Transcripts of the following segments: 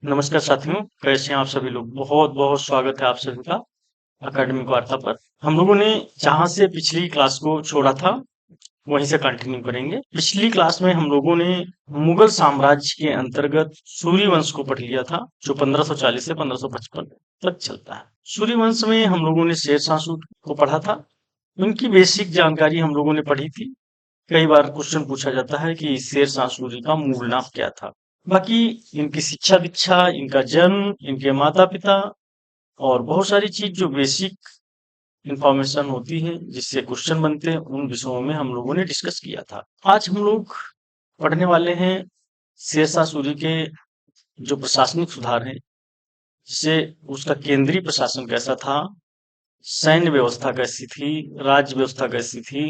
नमस्कार साथियों, कैसे हैं आप सभी लोग? बहुत बहुत स्वागत है आप सभी का एकेडमिक वार्ता पर। हम लोगों ने जहां से पिछली क्लास को छोड़ा था वहीं से कंटिन्यू करेंगे। पिछली क्लास में हम लोगों ने मुगल साम्राज्य के अंतर्गत सूर्यवंश को पढ़ लिया था, जो 1540 से 1555 तक चलता है। सूर्यवंश में हम लोगों ने शेरशाह सूरी को पढ़ा था। उनकी बेसिक जानकारी हम लोगों ने पढ़ी थी। कई बार क्वेश्चन पूछा जाता है कि शेरशाह सूरी का मूल नाम क्या था। बाकी इनकी शिक्षा दीक्षा, इनका जन्म, इनके माता पिता और बहुत सारी चीज जो बेसिक इंफॉर्मेशन होती है जिससे क्वेश्चन बनते हैं, उन विषयों में हम लोगों ने डिस्कस किया था। आज हम लोग पढ़ने वाले हैं शेरशाह सूरी के जो प्रशासनिक सुधार है, जिससे उसका केंद्रीय प्रशासन कैसा था, सैन्य व्यवस्था कैसी थी, राज्य व्यवस्था कैसी थी,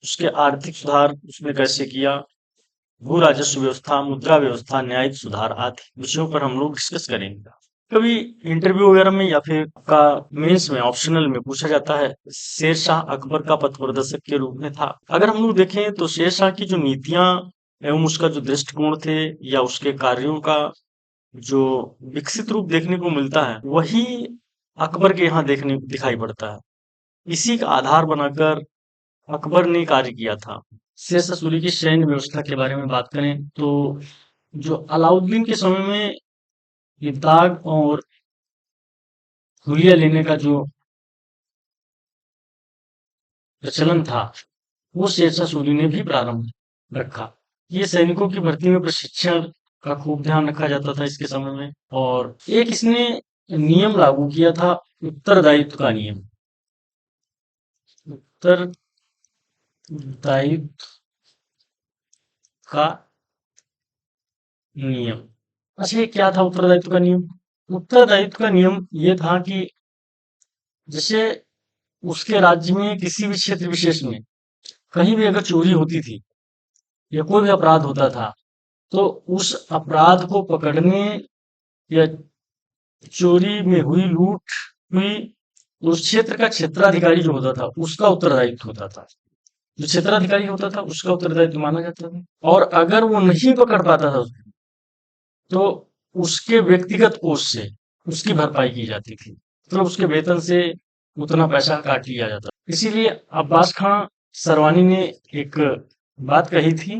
उसके आर्थिक सुधार उसने कैसे किया, भू राजस्व व्यवस्था, मुद्रा व्यवस्था, न्यायिक सुधार आदि विषयों पर हम लोग डिस्कस करेंगे। कभी इंटरव्यू वगैरह में या फिर आपका मेंस में ऑप्शनल में पूछा जाता है शेरशाह अकबर का पथ प्रदर्शक के रूप में था। अगर हम लोग देखें तो शेरशाह की जो नीतियां एवं उसका जो दृष्टिकोण थे या उसके कार्यों का जो विकसित रूप देखने को मिलता है, वही अकबर के यहाँ देखने दिखाई पड़ता है। इसी का आधार बनाकर अकबर ने कार्य किया था। शेरशाह सूरी की सैन्य व्यवस्था के बारे में बात करें तो जो अलाउद्दीन के समय में ये दाग और हुलिया लेने का जो प्रचलन था, वो शेरशाह सूरी ने भी प्रारंभ रखा। ये सैनिकों की भर्ती में प्रशिक्षण का खूब ध्यान रखा जाता था इसके समय में। और एक इसने नियम लागू किया था, उत्तरदायित्व का नियम। उत्तरदायित्व का नियम। अच्छा, ये क्या था उत्तरदायित्व का नियम? उत्तरदायित्व का नियम ये था कि जैसे उसके राज्य में किसी भी क्षेत्र विशेष में कहीं भी अगर चोरी होती थी या कोई भी अपराध होता था, तो उस अपराध को पकड़ने या चोरी में हुई लूट हुई, उस क्षेत्र का क्षेत्राधिकारी जो होता था उसका उत्तरदायित्व होता था। जो क्षेत्राधिकारी होता था उसका उत्तरदायित्व माना जाता था। और अगर वो नहीं पकड़ पाता था तो उसके व्यक्तिगत कोष से उसकी भरपाई की जाती थी, मतलब उसके वेतन से उतना पैसा काट लिया जाता। इसीलिए अब्बास खां सरवानी ने एक बात कही थी,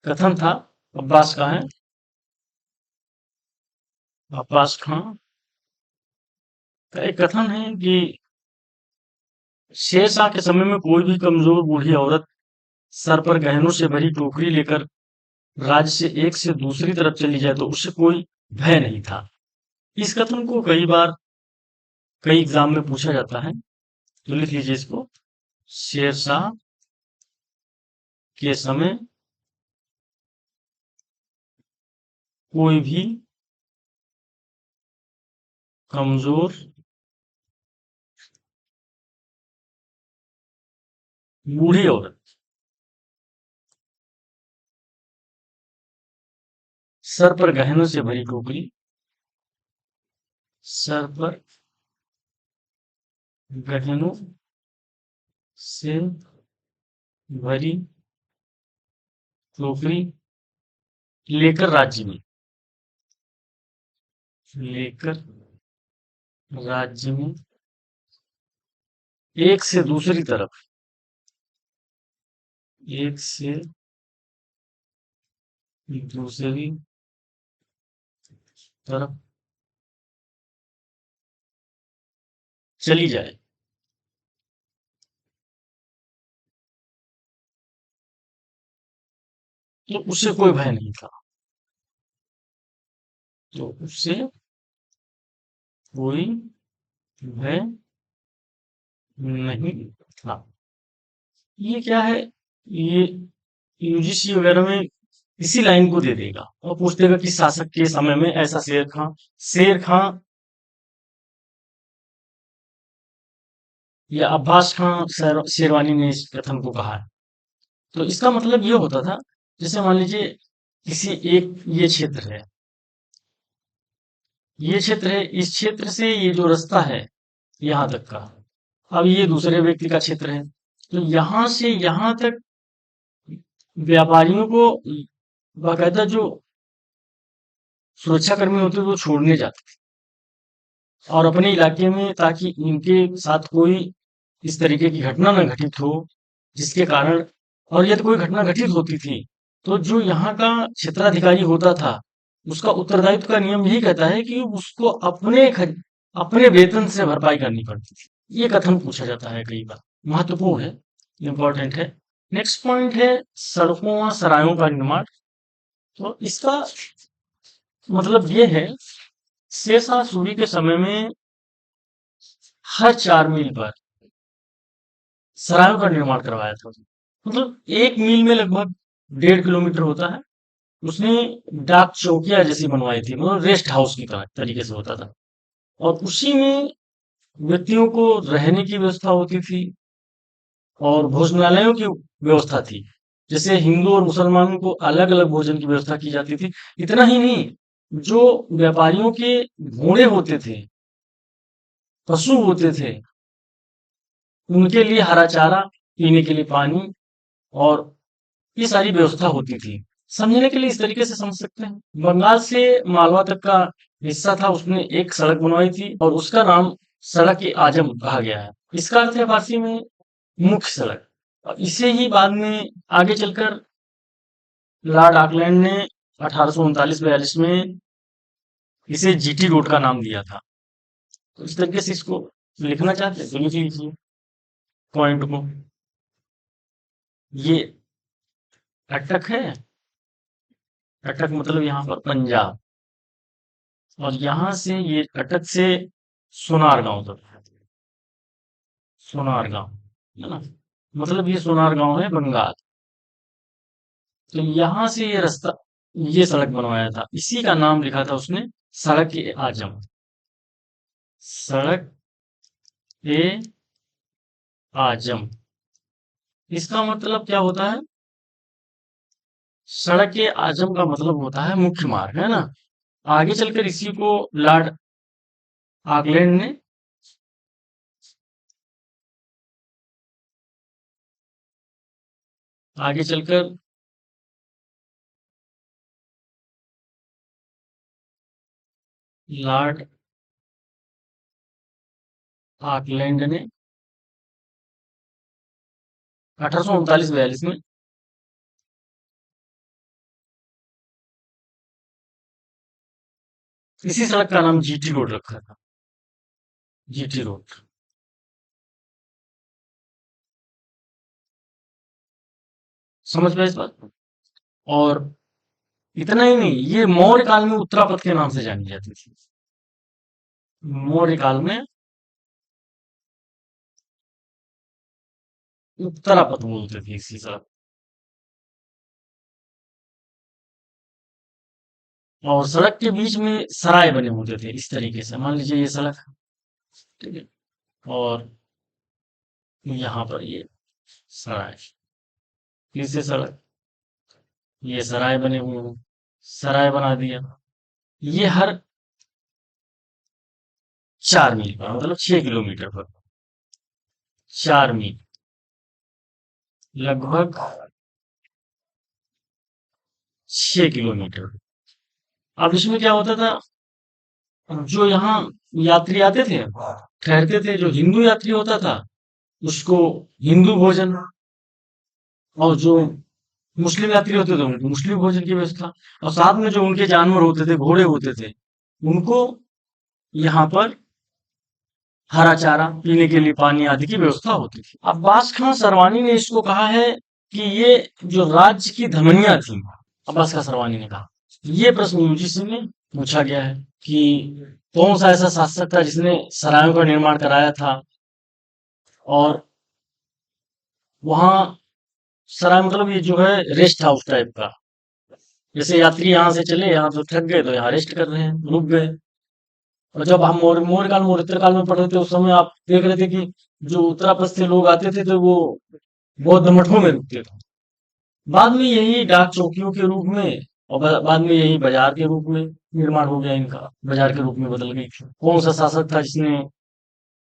कथन था अब्बास का है, अब्बास खां का एक कथन है कि शेरशाह के समय में कोई भी कमजोर बूढ़ी औरत सर पर गहनों से भरी टोकरी लेकर राज्य से एक से दूसरी तरफ चली जाए तो उससे कोई भय नहीं था। इस कथन को कई बार कई एग्जाम में पूछा जाता है, तो लिख लीजिए इसको। शेरशाह के समय कोई भी कमजोर बूढ़ी औरत सर पर गहनों से भरी टोकरी, सर पर गहनों से भरी टोकरी लेकर राज्य में, लेकर राज्य में एक से दूसरी तरफ, एक से दूसरी तरफ चली जाए तो उससे कोई भय नहीं था, तो उससे कोई भय नहीं था। ये क्या है? ये यूजीसी वगैरह में इसी लाइन को दे देगा और पूछ देगा कि शासक के समय में ऐसा शेर खां या अब्बास खां शेरवानी ने इस कथन को कहा है। तो इसका मतलब ये होता था, जैसे मान लीजिए किसी एक ये क्षेत्र है, इस क्षेत्र से ये जो रास्ता है यहाँ तक का, अब ये दूसरे व्यक्ति का क्षेत्र है, तो यहाँ से यहाँ तक व्यापारियों को बाकायदा जो सुरक्षाकर्मी होते थे वो छोड़ने जाते थे और अपने इलाके में, ताकि उनके साथ कोई इस तरीके की घटना न घटित हो, जिसके कारण, और यदि कोई घटना घटित होती थी तो जो यहाँ का क्षेत्राधिकारी होता था, उसका उत्तरदायित्व का नियम यही कहता है कि उसको अपने वेतन से भरपाई करनी पड़ती थी। ये कथन पूछा जाता है कई बार, महत्वपूर्ण है, इंपॉर्टेंट है। नेक्स्ट पॉइंट है सड़कों व सरायों का निर्माण। तो इसका मतलब ये है, शेरशाह सूरी के समय में हर 4 मील पर सरायों का निर्माण करवाया था। मतलब 1 मील में लगभग 1.5 किलोमीटर होता है। उसने डाक चौकियां जैसी बनवाई थी, मतलब रेस्ट हाउस की तरह तरीके से होता था, और उसी में व्यक्तियों को रहने की व्यवस्था होती थी और भोजनालयों की व्यवस्था थी। जैसे हिंदू और मुसलमानों को अलग अलग भोजन की व्यवस्था की जाती थी। इतना ही नहीं, जो व्यापारियों के घोड़े होते थे, पशु होते थे, उनके लिए हरा चारा, पीने के लिए पानी, और ये सारी व्यवस्था होती थी। समझने के लिए इस तरीके से समझ सकते हैं। बंगाल से मालवा तक का हिस्सा था, उसने एक सड़क बनवाई थी और उसका नाम सड़क ए आजम कहा गया है। इसका अर्थ है फारसी में मुख्य सड़क। और इसे ही बाद में आगे चलकर लॉर्ड ऑकलैंड ने 1839-42 में इसे जीटी रोड का नाम दिया था। तो इस तरीके से इसको लिखना चाहते हैं तो लिख लीजिए पॉइंट को। ये अटक है, अटक मतलब यहाँ पर पंजाब, और यहाँ से ये अटक से सोनार गांव तक, सोनार गांव है ना, मतलब ये सोनार गांव है बंगाल। तो यहाँ से ये रास्ता, ये सड़क बनवाया था, इसी का नाम लिखा था उसने सड़क ए आजम, सड़क ए आजम। इसका मतलब क्या होता है? सड़क ए आजम का मतलब होता है मुख्य मार्ग, है ना। आगे चलकर इसी को लॉर्ड ऑकलैंड ने आगे चलकर लॉर्ड ऑकलैंड ने 1839-42 में इसी सड़क का नाम जीटी रोड रखा था, जीटी रोड। समझ में इस बात को? और इतना ही नहीं, ये मौर्य काल में उत्तरापथ के नाम से जानी जाती थी। मौर्य काल में उत्तरापथ बोलते थे इसी सड़क। और सड़क के बीच में सराय बने होते थे इस तरीके से, मान लीजिए ये सड़क, ठीक है, और यहाँ पर ये सराय, फिर से सड़क, ये सराय बने हुए हैं, सराय बना दिया। ये हर 4 मील पर, मतलब 6 किलोमीटर पर, 4 मील, लगभग 6 किलोमीटर। अब इसमें क्या होता था, जो यहाँ यात्री आते थे, ठहरते थे, जो हिंदू यात्री होता था उसको हिंदू भोजन, और जो मुस्लिम यात्री होते थे उनको मुस्लिम भोजन की व्यवस्था, और साथ में जो उनके जानवर होते थे, घोड़े होते थे, उनको यहाँ पर हरा चारा, पीने के लिए पानी आदि की व्यवस्था होती थी। अब्बास खान सरवानी ने इसको कहा है कि ये जो राज्य की धमनियां थी, अब्बास खान सरवानी ने कहा, ये प्रश्न यूजीसी में पूछा गया है कि कौन सा ऐसा शासक था जिसने सरायों का निर्माण कराया था, और वहां सराय मतलब ये जो है रेस्ट हाउस टाइप का, जैसे यात्री यहाँ से चले, यहाँ तो थक गए तो यहाँ रेस्ट कर रहे हैं, रुक गए। और जब हम मौर्य काल में और उत्तर काल में पढ़ रहे थे, उस समय आप देख रहे थे कि जो उत्तरापथ से लोग आते थे तो वो बौद्ध मठों में रुकते थे। बाद में यही डाक चौकियों के रूप में, और बाद में यही बाजार के रूप में निर्माण हो गया, इनका बाजार के रूप में बदल गई थी। कौन सा शासक था जिसने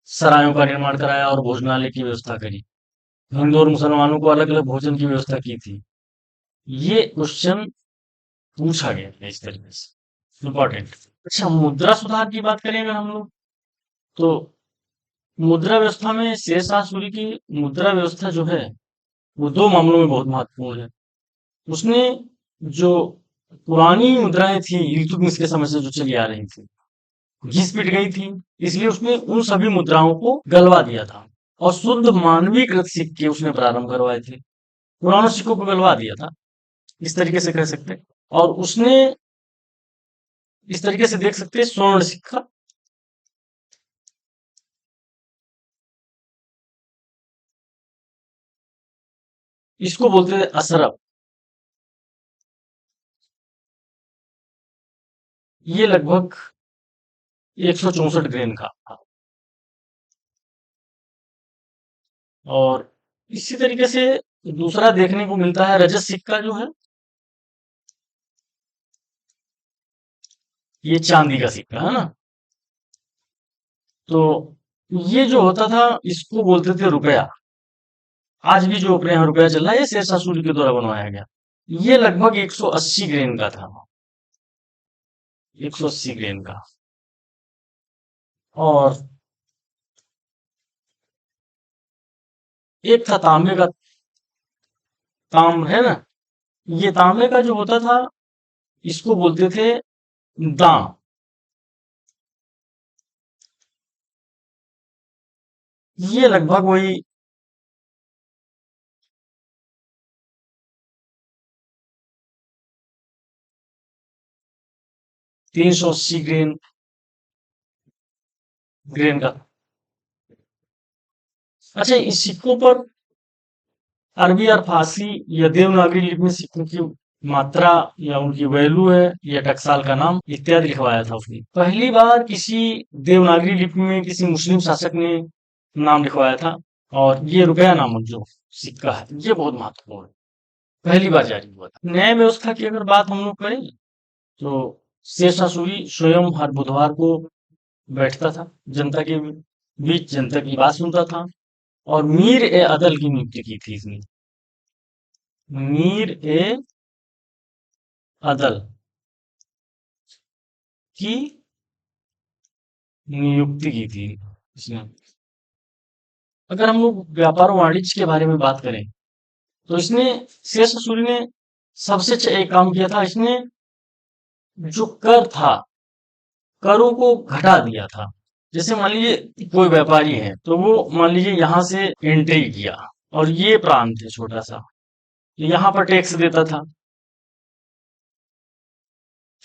सरायों का निर्माण कराया और भोजनालय की व्यवस्था करी, हिंदू और मुसलमानों को अलग अलग भोजन की व्यवस्था की थी? ये क्वेश्चन पूछा गया है इस तरीके से। इम्पोर्टेंट। अच्छा, मुद्रा सुधार की बात करें अगर हम लोग, तो मुद्रा व्यवस्था में शेरशाह सूरी की मुद्रा व्यवस्था जो है वो दो मामलों में बहुत महत्वपूर्ण है। उसने जो पुरानी मुद्राएं थी इल्तुतमिश के समय से जो चली आ रही थी, घिस पिट गई थी, इसलिए उसने उन सभी मुद्राओं को गलवा दिया था और शुद्ध मानवीकृत सिक्के उसने प्रारंभ करवाए थे। पुराने सिक्कों को गलवा दिया था, इस तरीके से कह सकते हैं। और उसने इस तरीके से देख सकते हैं स्वर्ण सिक्का, इसको बोलते थे असरफ। ये लगभग 164 ग्रेन का था। और इसी तरीके से दूसरा देखने को मिलता है रजत सिक्का जो है, ये चांदी का सिक्का है ना। तो ये जो होता था इसको बोलते थे रुपया। आज भी जो अपने यहाँ रुपया चल रहा है ये शेरशाह सूरी के द्वारा बनवाया गया। ये लगभग 180 ग्रेन का था, 180 ग्रेन का। और एक था तांबे का, ताम है ना, ये तांबे का जो होता था इसको बोलते थे दाम। ये लगभग वही 380 ग्रेन ग्रेन का। अच्छा, इस सिक्कों पर अरबी और फारसी या देवनागरी लिपि में सिक्कों की मात्रा या उनकी वैल्यू है या टकसाल का नाम इत्यादि लिखवाया था उसने। पहली बार किसी देवनागरी लिपि में किसी मुस्लिम शासक ने नाम लिखवाया था। और ये रुपया नामक जो सिक्का है ये बहुत महत्वपूर्ण है, पहली बार जारी हुआ था। न्याय व्यवस्था की अगर बात हम लोग करें तो शेरशाह सूरी स्वयं हर बुधवार को बैठता था, जनता के बीच जनता की बात सुनता था। और मीर ए अदल की नियुक्ति की थी इसने, मीर ए अदल की नियुक्ति की थी इसने। अगर हम लोग व्यापार और वाणिज्य के बारे में बात करें तो इसने, शेरशाह सूरी ने सबसे अच्छा एक काम किया था, इसने जो कर था करों को घटा दिया था। जैसे मान लीजिए कोई व्यापारी है तो वो मान लीजिए यहाँ से एंट्री किया और ये प्रांत है छोटा सा, यहाँ पर टैक्स देता था।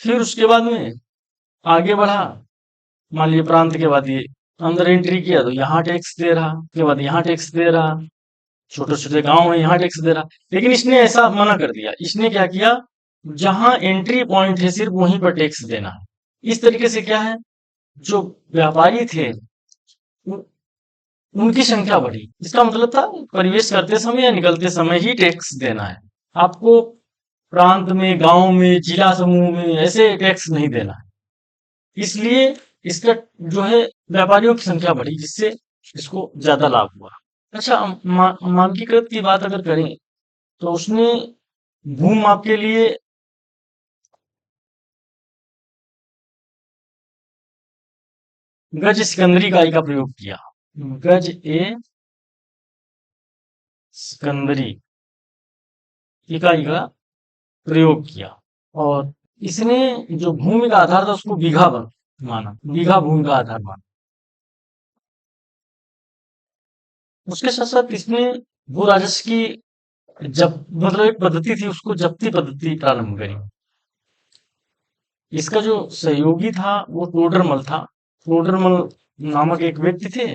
फिर उसके बाद में आगे बढ़ा, मान लीजिए प्रांत के बाद ये अंदर एंट्री किया तो यहाँ टैक्स दे रहा, उसके बाद यहाँ टैक्स दे रहा, छोटे छोटे गांव है यहाँ टैक्स दे रहा। लेकिन इसने ऐसा मना कर दिया, इसने क्या किया, जहां एंट्री पॉइंट है सिर्फ वहीं पर टैक्स देना है। इस तरीके से क्या है, जो व्यापारी थे उ- उनकी संख्या बढ़ी। इसका मतलब था परिवेश करते समय या निकलते समय ही टैक्स देना है आपको, प्रांत में, गांव में, जिला समूह में ऐसे टैक्स नहीं देना है। इसलिए इसका जो है व्यापारियों की संख्या बढ़ी, जिससे इसको ज्यादा लाभ हुआ। अच्छा, मानकीकृत की बात अगर करें तो उसने भूमाप के लिए गज सिकंदरी इकाई का प्रयोग किया, गज ए सिकंदरी इकाई का प्रयोग किया। और इसने जो भूमि का आधार था उसको बीघा माना, बीघा भूमि का आधार माना। उसके साथ साथ इसने भू राजस्व की जब मतलब एक पद्धति थी उसको जब्ती पद्धति प्रारंभ करी। इसका जो सहयोगी था वो टोडरमल था। टोडरमल नामक एक व्यक्ति थे,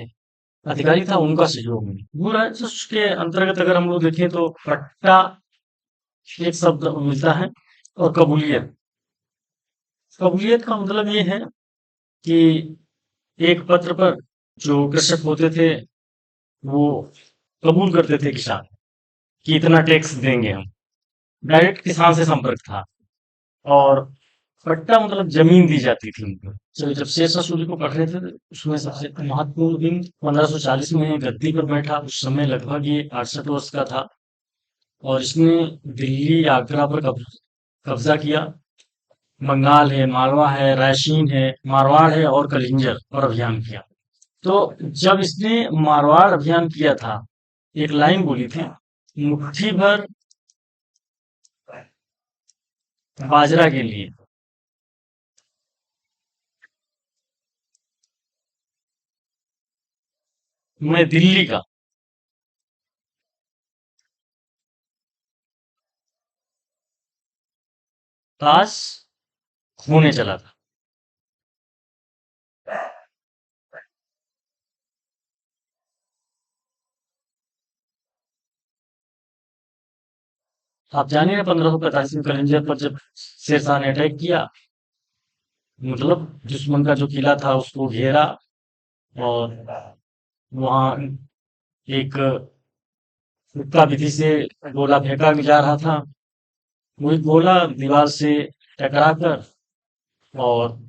अधिकारी था, उनका सहयोग में भू राजस्व के अंतर्गत अगर हम लोग देखें तो पट्टा एक शब्द मिलता है, और कबूलियत। कबूलियत का मतलब ये है कि एक पत्र पर जो कृषक होते थे वो कबूल करते थे किसान कि इतना टैक्स देंगे हम, डायरेक्ट किसान से संपर्क था। और पट्टा मतलब जमीन दी जाती थी उनको। चलो, जब शेरशाह सूरी को पढ़ रहे थे तो उसमें सबसे महत्वपूर्ण दिन 1540 में गद्दी पर बैठा, उस समय लगभग ये 68 वर्ष का था। और इसने दिल्ली आगरा पर कब्जा किया। बंगाल है, मालवा है, रायसीन है, मारवाड़ है और कलिंजर पर अभियान किया। तो जब इसने मारवाड़ अभियान किया था, एक लाइन बोली थी, मुट्ठी भर बाजरा के लिए मैं दिल्ली का ताश खोने चला था। आप जानिए ना, 1545 में कलिंजर पर जब शेरशाह ने अटैक किया, मतलब दुश्मन का जो किला था उसको घेरा, और वहां एक हुक्का विधि से गोला फेंका जा रहा था। वही गोला दीवार से टकरा कर और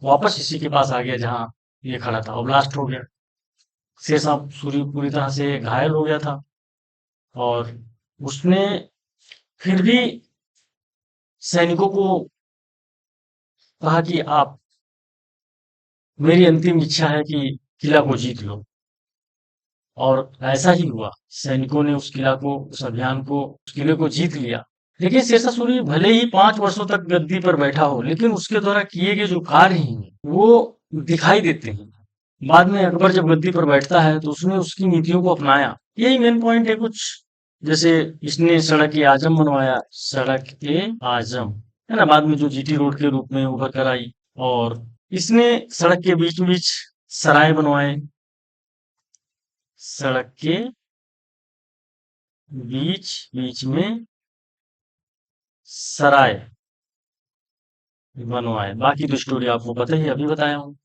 वापस इसी के पास आ गया जहां ये खड़ा था, और ब्लास्ट हो गया। शेरशाह सूरी पूरी तरह से घायल हो गया था, और उसने फिर भी सैनिकों को कहा कि आप, मेरी अंतिम इच्छा है कि किला को जीत लो। और ऐसा ही हुआ, सैनिकों ने उस किला को, उस अभियान को, उस किले को जीत लिया। लेकिन शेरशाह सूरी भले ही 5 वर्षों तक गद्दी पर बैठा हो, लेकिन उसके द्वारा किए गए जो कार्य हैं वो दिखाई देते हैं। बाद में अकबर जब गद्दी पर बैठता है तो उसने उसकी नीतियों को अपनाया। यही मेन पॉइंट है कुछ। जैसे इसने सड़क ए आजम बनवाया, सड़क ए आजम, है ना, बाद में जो जीटी रोड के रूप में उभर कर आई। और इसने सड़क के बीच बीच सराय बनवाए, सड़क के बीच बीच में सराय बनवाए। बाकी तो स्टोरी आपको पता ही, अभी बताया हूँ।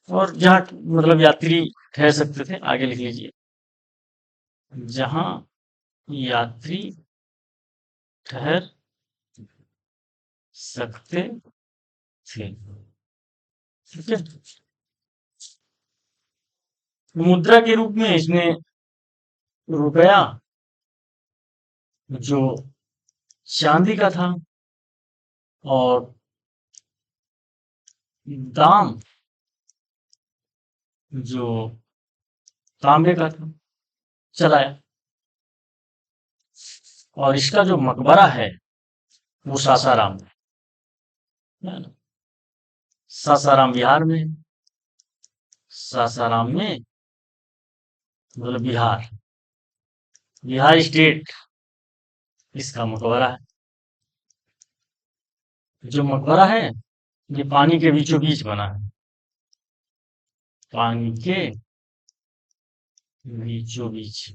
और जहाँ मतलब यात्री ठहर सकते थे, आगे लिख लीजिए, जहाँ यात्री ठहर सकते थे। ठीक है। मुद्रा के रूप में इसने रुपया, जो चांदी का था, और दाम, जो तांबे का था, चलाया। और इसका जो मकबरा है वो सासाराम है ना, सासाराम बिहार में है। सासाराम में मतलब बिहार, बिहार स्टेट इसका मकबरा है। जो मकबरा है ये पानी के बीचों बीच बना है, पानी के बीचों बीच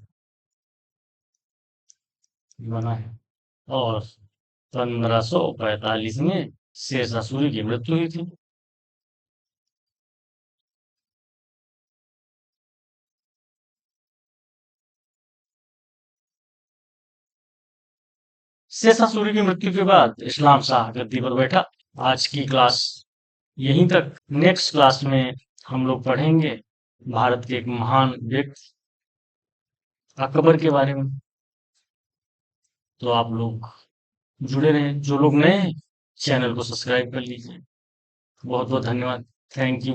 बना है। और 1545 में शेरशाह सूरी की मृत्यु हुई थी। शेरशाह सूरी की मृत्यु के बाद इस्लाम शाह गद्दी पर बैठा। आज की क्लास यहीं तक। नेक्स्ट क्लास में हम लोग पढ़ेंगे भारत के एक महान व्यक्ति अकबर के बारे में। तो आप लोग जुड़े रहें, जो लोग नए हैं चैनल को सब्सक्राइब कर लीजिए। बहुत बहुत धन्यवाद। Thank you.